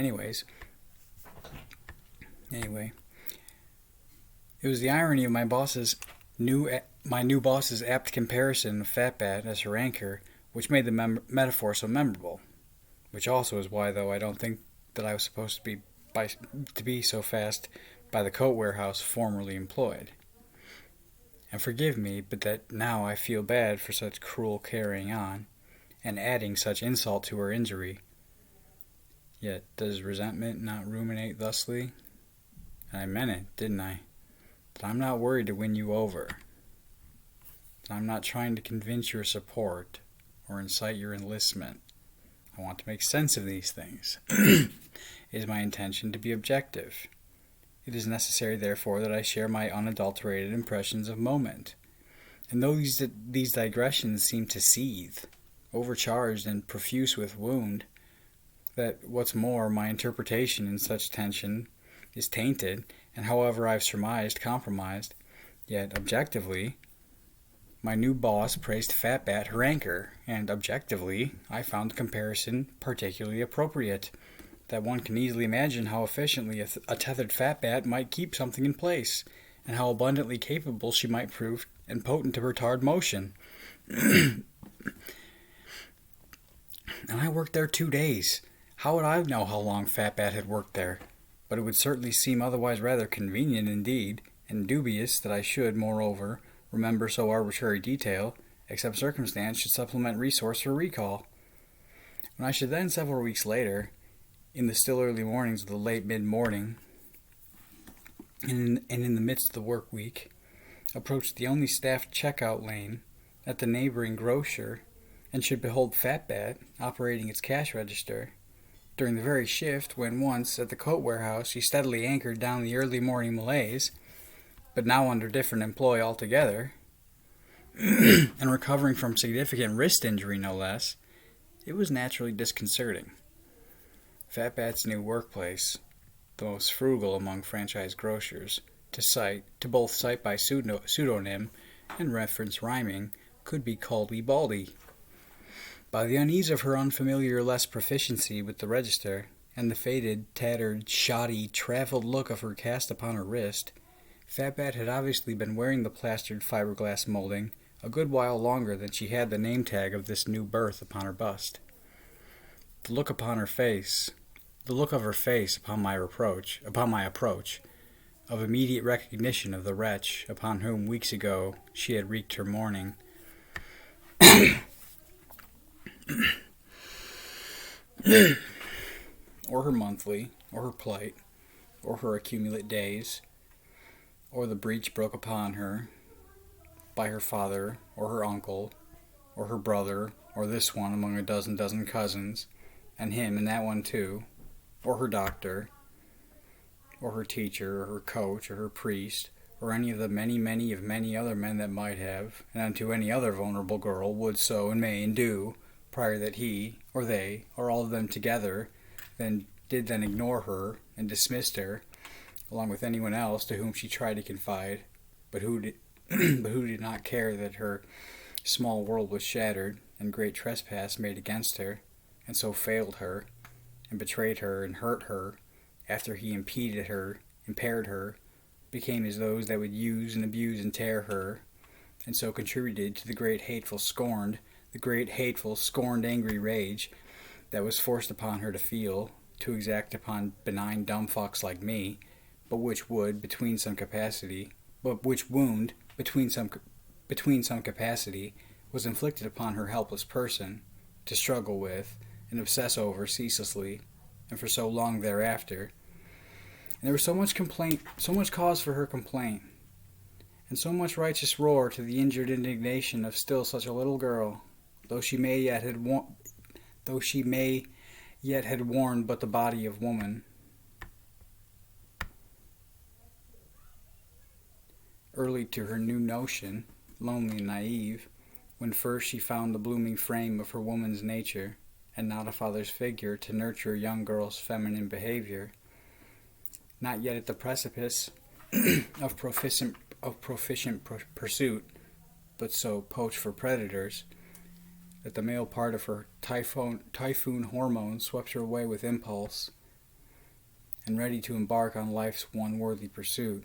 Anyways, it was the irony of my new boss's apt comparison of Fatbat as her anchor, which made the metaphor so memorable. Which also is why, though, I don't think that I was supposed to be so fast by the coat warehouse formerly employed. And forgive me, but that now I feel bad for such cruel carrying on, and adding such insult to her injury. Yet does resentment not ruminate thusly? And I meant it, didn't I? That I'm not worried to win you over. That I'm not trying to convince your support or incite your enlistment. I want to make sense of these things. It is my intention to be objective. It is necessary, therefore, that I share my unadulterated impressions of moment. And though these digressions seem to seethe, overcharged and profuse with wound, that, what's more, my interpretation in such tension is tainted, and however I've surmised, compromised, yet objectively, my new boss praised Fatbat her anchor, and objectively, I found the comparison particularly appropriate, that one can easily imagine how efficiently a tethered Fatbat might keep something in place, and how abundantly capable she might prove and potent to retard motion. And I worked there 2 days. How would I know how long Fatbat had worked there? But it would certainly seem otherwise rather convenient indeed, and dubious that I should, moreover, remember so arbitrary detail, except circumstance should supplement resource for recall. When I should then, several weeks later, in the still early mornings of the late mid-morning, and in the midst of the work week, approach the only staffed checkout lane at the neighboring grocer, and should behold Fatbat operating its cash register, during the very shift when once, at the coat warehouse, she steadily anchored down the early morning malaise, but now under different employ altogether, and recovering from significant wrist injury no less, it was naturally disconcerting. Fatbat's new workplace, the most frugal among franchise grocers, to both cite by pseudonym and reference rhyming, could be called Baldy. By the unease of her unfamiliar less proficiency with the register, and the faded, tattered, shoddy, traveled look of her cast upon her wrist, Fatbat had obviously been wearing the plastered fiberglass molding a good while longer than she had the name tag of this new berth upon her bust. The look of her face upon my approach, of immediate recognition of the wretch upon whom weeks ago she had wreaked her mourning, or her monthly, or her plight, or her accumulate days, or the breach broke upon her by her father, or her uncle, or her brother, or this one among a dozen cousins, and him and that one too, or her doctor, or her teacher, or her coach, or her priest, or any of the many other men that might have, and unto any other vulnerable girl would so and may and do, prior that he, or they, or all of them together, then ignore her, and dismissed her, along with anyone else to whom she tried to confide, but who did not care that her small world was shattered, and great trespass made against her, and so failed her, and betrayed her, and hurt her, after he impaired her, became as those that would use and abuse and tear her, and so contributed to the great hateful scorned angry rage that was forced upon her to feel, to exact upon benign dumb fucks like me, but which wound, between some capacity, was inflicted upon her helpless person, to struggle with, and obsess over ceaselessly, and for so long thereafter. And there was so much cause for her complaint, and so much righteous roar to the injured indignation of still such a little girl, though she may yet had worn but the body of woman. Early to her new notion, lonely and naive, when first she found the blooming frame of her woman's nature, and not a father's figure to nurture a young girl's feminine behavior, not yet at the precipice of proficient pursuit, but so poached for predators, that the male part of her typhoon hormone swept her away with impulse, and ready to embark on life's one worthy pursuit,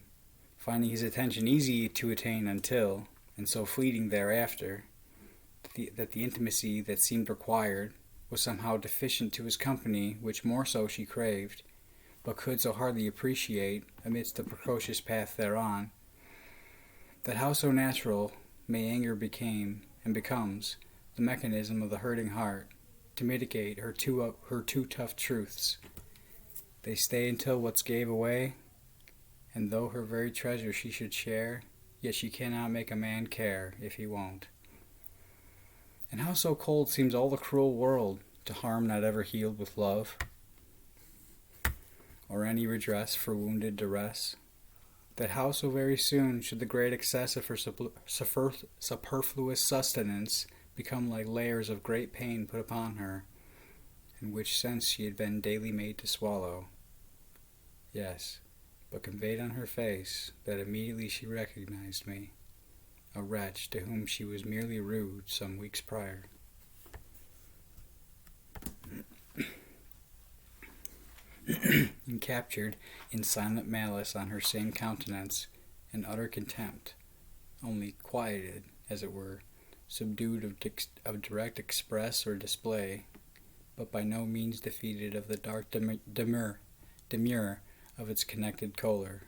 finding his attention easy to attain until, and so fleeting thereafter, that the intimacy that seemed required was somehow deficient to his company, which more so she craved, but could so hardly appreciate amidst the precocious path thereon, that how so natural may anger became, and becomes, the mechanism of the hurting heart, to mitigate her too tough truths. They stay until what's gave away, and though her very treasure she should share, yet she cannot make a man care if he won't. And how so cold seems all the cruel world, to harm not ever healed with love, or any redress for wounded duress, that how so very soon should the great excess of her superfluous sustenance become like layers of great pain put upon her, in which sense she had been daily made to swallow. Yes, but conveyed on her face that immediately she recognized me, a wretch to whom she was merely rude some weeks prior. And captured in silent malice on her same countenance in utter contempt, only quieted, as it were, subdued of direct express or display, but by no means defeated of the dark demur of its connected choler,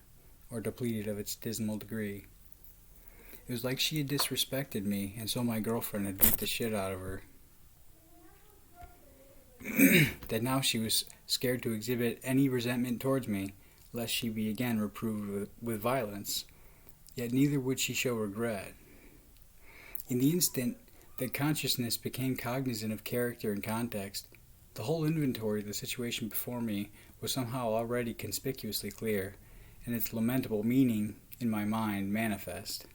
or depleted of its dismal degree. It was like she had disrespected me, and so my girlfriend had beat the shit out of her. That now she was scared to exhibit any resentment towards me, lest she be again reproved with violence. Yet neither would she show regret. In the instant that consciousness became cognizant of character and context, the whole inventory of the situation before me was somehow already conspicuously clear, and its lamentable meaning, in my mind, manifest.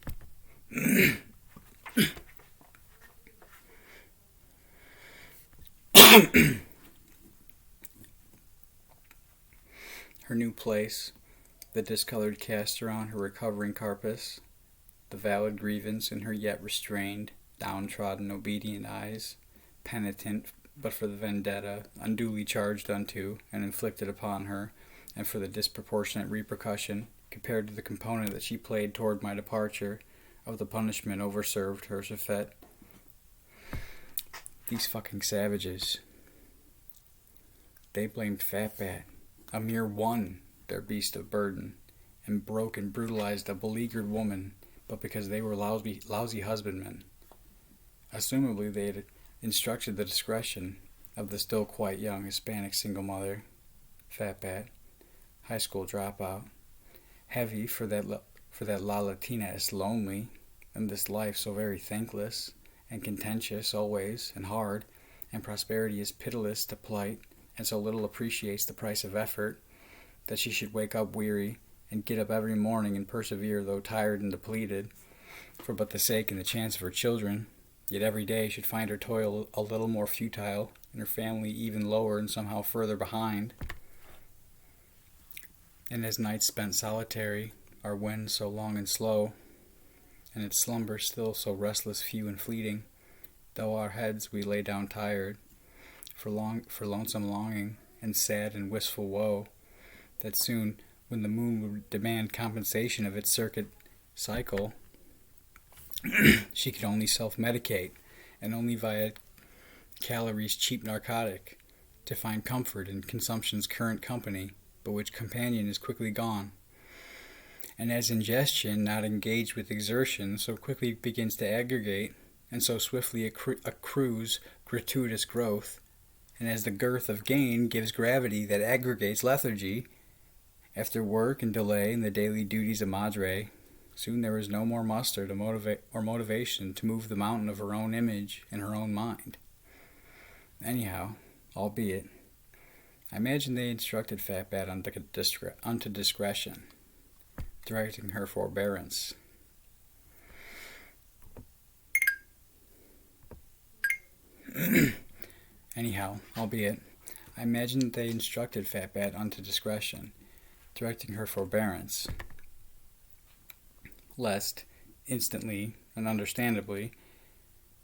Her new place, the discolored castor on her recovering carpus, the valid grievance in her yet restrained, downtrodden, obedient eyes, penitent but for the vendetta unduly charged unto and inflicted upon her, and for the disproportionate repercussion, compared to the component that she played toward my departure, of the punishment overserved her Shafet. These fucking savages. They blamed Fatbat, a mere one, their beast of burden, and broke and brutalized a beleaguered woman, but because they were lousy husbandmen. Assumably they had instructed the discretion of the still quite young Hispanic single mother, Fatbat, high school dropout, heavy for that La Latina is lonely, and this life so very thankless, and contentious always, and hard, and prosperity is pitiless to plight, and so little appreciates the price of effort, that she should wake up weary, and get up every morning and persevere though tired and depleted, for but the sake and the chance of her children, yet every day should find her toil a little more futile, and her family even lower and somehow further behind. And as nights spent solitary, our wind so long and slow, and its slumber still so restless, few and fleeting, though our heads we lay down tired, for lonesome longing, and sad and wistful woe, that soon, when the moon would demand compensation of its circuit cycle, she could only self-medicate, and only via calories cheap narcotic, to find comfort in consumption's current company, but which companion is quickly gone. And as ingestion, not engaged with exertion, so quickly begins to aggregate, and so swiftly accrues gratuitous growth, and as the girth of gain gives gravity that aggregates lethargy, after work and delay in the daily duties of madre, soon there is no more muster to motivation to move the mountain of her own image in her own mind. Anyhow, albeit, I imagine they instructed Fatbat unto discretion, directing her forbearance. Anyhow, albeit, I imagine that they instructed Fatbat unto discretion, directing her forbearance, lest, instantly and understandably,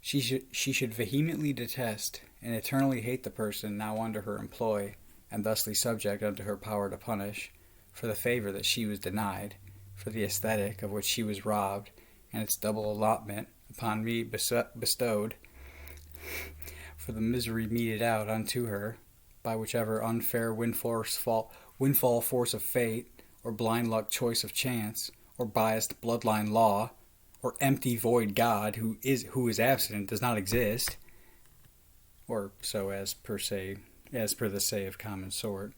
she should vehemently detest and eternally hate the person now under her employ, and thusly subject unto her power to punish, for the favor that she was denied, for the aesthetic of which she was robbed, and its double allotment upon me bestowed, for the misery meted out unto her, by whichever unfair windfall force of fate, or blind luck choice of chance, or biased bloodline law, or empty void God who is absent, does not exist, or so as per the say of common sort,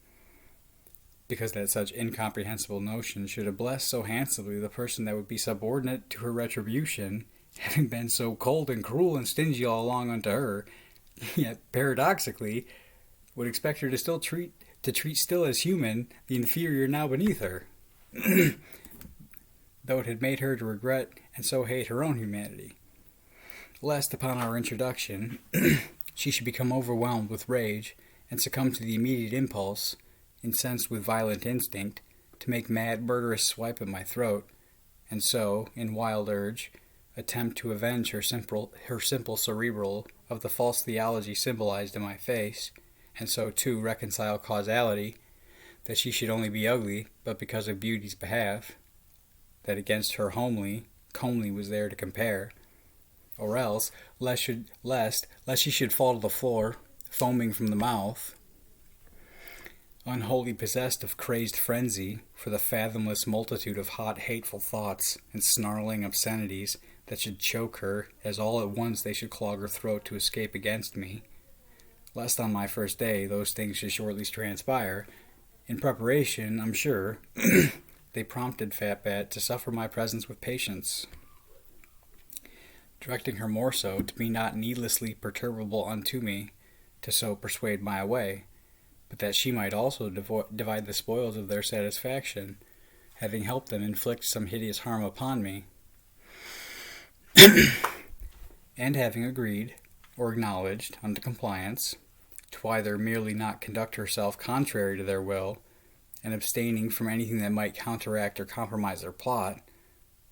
because that such incomprehensible notion should have blessed so handsomely the person that would be subordinate to her retribution, having been so cold and cruel and stingy all along unto her, yet paradoxically would expect her to treat still as human the inferior now beneath her, though it had made her to regret and so hate her own humanity, lest upon our introduction she should become overwhelmed with rage and succumb to the immediate impulse, incensed with violent instinct, to make mad murderous swipe at my throat, and so, in wild urge, attempt to avenge her simple cerebral of the false theology symbolized in my face, and so too reconcile causality, that she should only be ugly, but because of beauty's behalf, that against her comely was there to compare, or else, lest she should fall to the floor, foaming from the mouth, unwholly possessed of crazed frenzy, for the fathomless multitude of hot hateful thoughts and snarling obscenities that should choke her, as all at once they should clog her throat to escape against me, lest on my first day those things should shortly transpire. In preparation, I'm sure, they prompted Fat Bat to suffer my presence with patience, directing her more so to be not needlessly perturbable unto me, to so persuade my way, but that she might also divide the spoils of their satisfaction, having helped them inflict some hideous harm upon me, and having agreed, or acknowledged, unto compliance, to either merely not conduct herself contrary to their will, and abstaining from anything that might counteract or compromise their plot,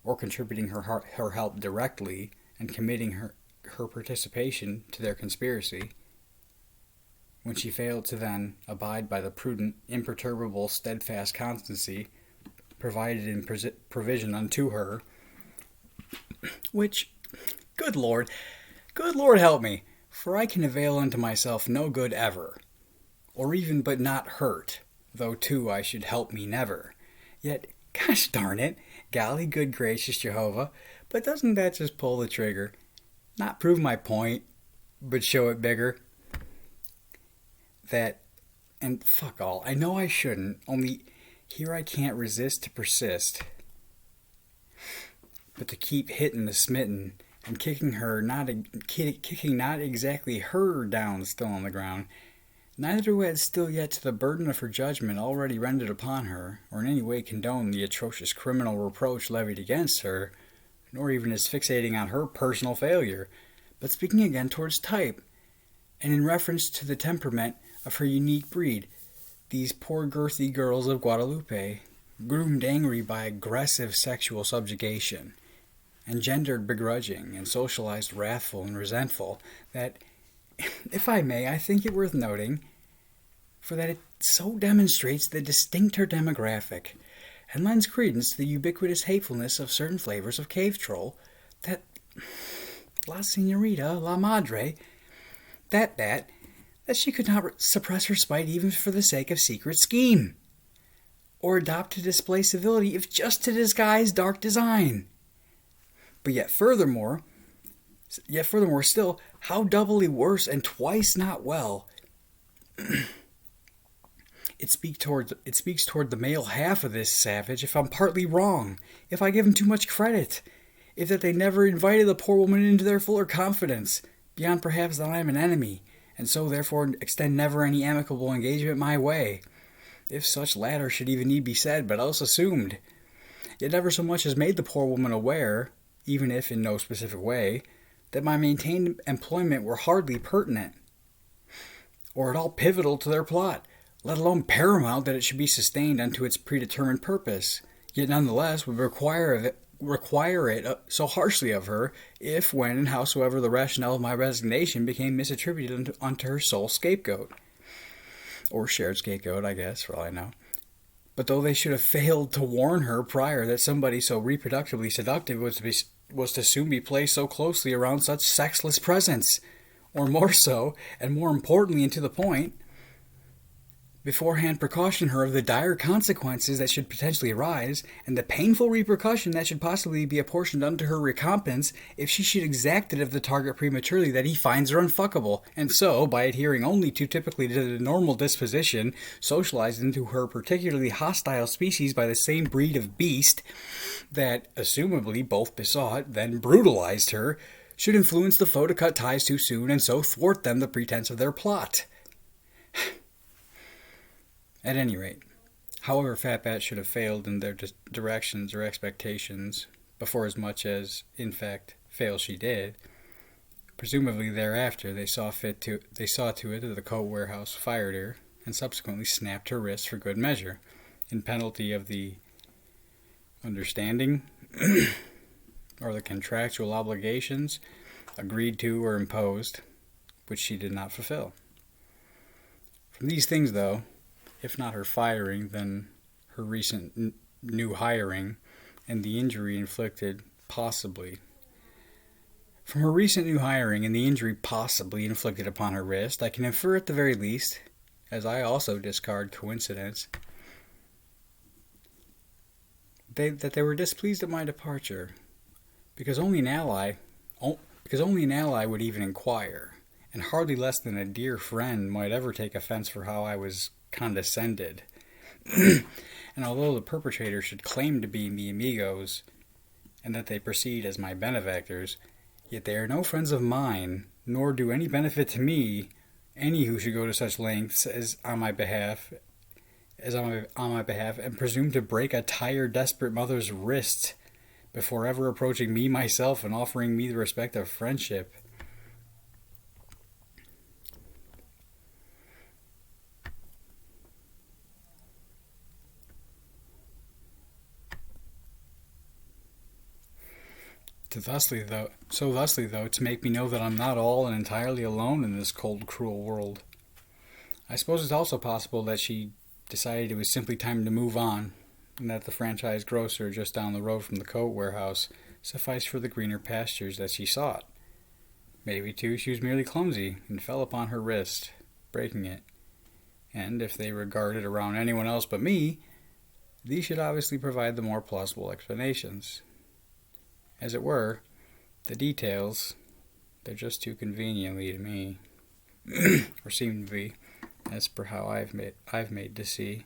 or contributing her help directly, and committing her participation to their conspiracy, when she failed to then abide by the prudent, imperturbable, steadfast constancy provided in provision unto her, which, good Lord help me, for I can avail unto myself no good ever, or even but not hurt, though too I should help me never. Yet, gosh darn it, golly good gracious Jehovah, but doesn't that just pull the trigger? Not prove my point, but show it bigger. And fuck all, I know I shouldn't, only here I can't resist to persist, but to keep hitting the smitten, and kicking not exactly her down still on the ground, neither who had still yet to the burden of her judgment already rendered upon her, or in any way condone the atrocious criminal reproach levied against her, nor even as fixating on her personal failure, but speaking again towards type, and in reference to the temperament of her unique breed, these poor girthy girls of Guadalupe, groomed angry by aggressive sexual subjugation, engendered begrudging, and socialized wrathful and resentful, that, if I may, I think it worth noting, for that it so demonstrates the distincter demographic, and lends credence to the ubiquitous hatefulness of certain flavors of cave troll, that La Señorita, La Madre, that she could not suppress her spite even for the sake of secret scheme, or adopt to display civility if just to disguise dark design. But yet furthermore still, how doubly worse and twice not well, it speaks toward the male half of this savage if I'm partly wrong, if I give him too much credit, if that they never invited the poor woman into their fuller confidence, beyond perhaps that I am an enemy, and so therefore extend never any amicable engagement my way, if such latter should even need be said, but else assumed, yet never so much as made the poor woman aware, even if in no specific way, that my maintained employment were hardly pertinent, or at all pivotal to their plot, let alone paramount that it should be sustained unto its predetermined purpose, yet nonetheless would require it so harshly of her, if, when, and howsoever the rationale of my resignation became misattributed unto her sole scapegoat. or shared scapegoat, I guess, for all I know. But though they should have failed to warn her prior that somebody so reproductively seductive was to soon be placed so closely around such sexless presence, or more so, and more importantly and to the point, beforehand precaution her of the dire consequences that should potentially arise, and the painful repercussion that should possibly be apportioned unto her recompense if she should exact it of the target prematurely that he finds her unfuckable, and so, by adhering only too typically to the normal disposition, socialized into her particularly hostile species by the same breed of beast that, assumably, both besought, then brutalized her, should influence the foe to cut ties too soon, and so thwart them the pretense of their plot. At any rate, however Fatbat should have failed in their directions or expectations, before as much as, in fact, fail she did, presumably thereafter they saw to it that the coat warehouse fired her, and subsequently snapped her wrist for good measure, in penalty of the understanding or the contractual obligations agreed to or imposed, which she did not fulfill. From these things, though, if not her firing, then her recent new hiring and the injury inflicted possibly. From her recent new hiring and the injury possibly inflicted upon her wrist, I can infer at the very least, as I also discard coincidence, that they were displeased at my departure, because only an ally would even inquire, and hardly less than a dear friend might ever take offense for how I was condescended. And although the perpetrator should claim to be mi amigos, and that they proceed as my benefactors, yet they are no friends of mine, nor do any benefit to me any who should go to such lengths as on my behalf, and presume to break a tired, desperate mother's wrist before ever approaching me myself and offering me the respect of friendship. Thusly, though, to make me know that I'm not all and entirely alone in this cold, cruel world. I suppose it's also possible that she decided it was simply time to move on, and that the franchise grocer just down the road from the coat warehouse sufficed for the greener pastures that she sought. Maybe, too, she was merely clumsy and fell upon her wrist, breaking it. And if they regarded around anyone else but me, these should obviously provide the more plausible explanations. As it were, the details, they're just too conveniently to me, or seem to be, as per how I've made to see.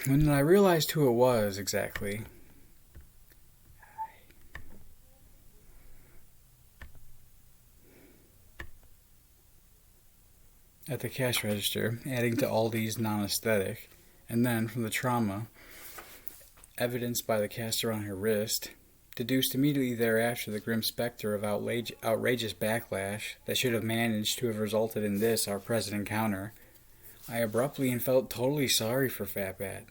When I realized who it was exactly, at the cash register, adding to Aldi's non-aesthetic, and then from the trauma evidenced by the caster on her wrist, deduced immediately thereafter the grim specter of outrageous backlash that should have managed to have resulted in this, our present encounter, I abruptly and felt totally sorry for Fatbat,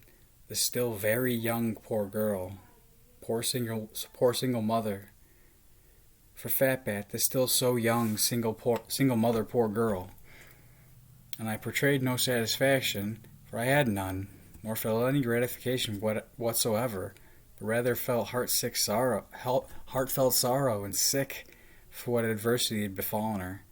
the still very young poor girl, poor single mother. For Fatbat, the still so young single mother poor girl. And I portrayed no satisfaction, for I had none, nor felt any gratification whatsoever, but rather felt heartfelt sorrow and sick for what adversity had befallen her.